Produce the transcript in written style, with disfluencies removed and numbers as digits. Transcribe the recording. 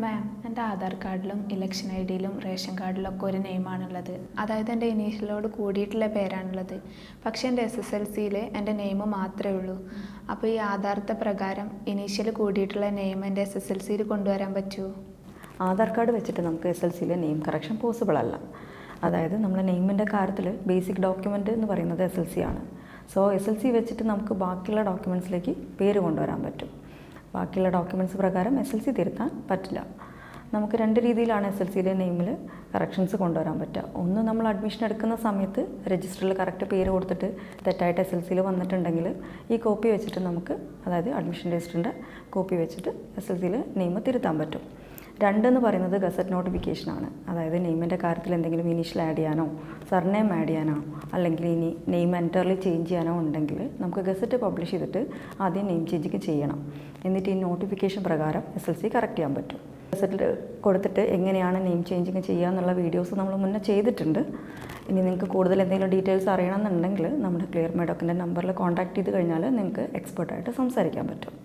മാം, എൻ്റെ Aadhaar കാർഡിലും election I ഡിയിലും ration കാർഡിലൊക്കെ ഒരു നെയിമാണുള്ളത്. അതായത് എൻ്റെ ഇനീഷ്യലോട് കൂടിയിട്ടുള്ള പേരാണുള്ളത്. പക്ഷേ എൻ്റെ SSLCയിൽ എൻ്റെ നെയിം മാത്രമേ ഉള്ളൂ. അപ്പോൾ ഈ ആധാരത്തെ പ്രകാരം ഇനീഷ്യൽ കൂടിയിട്ടുള്ള നെയിം എൻ്റെ SSLCയിൽ കൊണ്ടുവരാൻ പറ്റുമോ? ആധാർ കാർഡ് വെച്ചിട്ട് നമുക്ക് SSLCയിലെ നെയിം കറക്ഷൻ പോസിബിൾ അല്ല. അതായത് നമ്മളെ നെയിമിൻ്റെ കാര്യത്തിൽ ബേസിക് ഡോക്യുമെൻ്റ് എന്ന് പറയുന്നത് SSLC ആണ്. സോ SSLC വെച്ചിട്ട് നമുക്ക് ബാക്കിയുള്ള ഡോക്യുമെൻറ്റ്സിലേക്ക് പേര് കൊണ്ടുവരാൻ പറ്റും. ബാക്കിയുള്ള ഡോക്യുമെൻറ്റ്സ് പ്രകാരം SSLC തിരുത്താൻ പറ്റില്ല. നമുക്ക് രണ്ട് രീതിയിലാണ് SSLCയിലെ നെയിമിൽ കറക്ഷൻസ് കൊണ്ടുവരാൻ പറ്റുക. ഒന്ന്, നമ്മൾ അഡ്മിഷൻ എടുക്കുന്ന സമയത്ത് രജിസ്റ്ററിൽ കറക്റ്റ് പേര് കൊടുത്തിട്ട് തെറ്റായിട്ട് SSLCയിൽ വന്നിട്ടുണ്ടെങ്കിൽ ഈ കോപ്പി വെച്ചിട്ട് നമുക്ക്, അതായത് അഡ്മിഷൻ രജിസ്റ്ററിൻ്റെ കോപ്പി വെച്ചിട്ട് SSLCയിൽ നെയിം തിരുത്താൻ പറ്റും. രണ്ടെന്ന് പറയുന്നത് ഗസറ്റ് നോട്ടിഫിക്കേഷനാണ്. അതായത് നെയിമിൻ്റെ കാര്യത്തിൽ എന്തെങ്കിലും ഇനീഷ്യൽ ആഡ് ചെയ്യാനോ സർനെയിം ആഡ് ചെയ്യാനോ അല്ലെങ്കിൽ ഇനി നെയിം എൻറ്റർലി ചേഞ്ച് ചെയ്യാനോ ഉണ്ടെങ്കിൽ നമുക്ക് ഗസറ്റ് പബ്ലിഷ് ചെയ്തിട്ട് ആദ്യം നെയിം ചേഞ്ചിങ് ചെയ്യണം. എന്നിട്ട് ഈ നോട്ടിഫിക്കേഷൻ പ്രകാരം SSLC കറക്റ്റ് ചെയ്യാൻ പറ്റും. ഗസറ്റിൽ കൊടുത്തിട്ട് എങ്ങനെയാണ് നെയിം ചേഞ്ചിങ് ചെയ്യുക എന്നുള്ള വീഡിയോസ് നമ്മൾ മുന്നേ ചെയ്തിട്ടുണ്ട്. ഇനി നിങ്ങൾക്ക് കൂടുതൽ എന്തെങ്കിലും ഡീറ്റെയിൽസ് അറിയണമെന്നുണ്ടെങ്കിൽ നമ്മുടെ ക്ലിയർ മൈ ഡോക്കിൻ്റെ നമ്പറിൽ കോൺടാക്ട് ചെയ്ത് കഴിഞ്ഞാൽ നിങ്ങൾക്ക് എക്സ്പേർട്ടായിട്ട് സംസാരിക്കാൻ പറ്റും.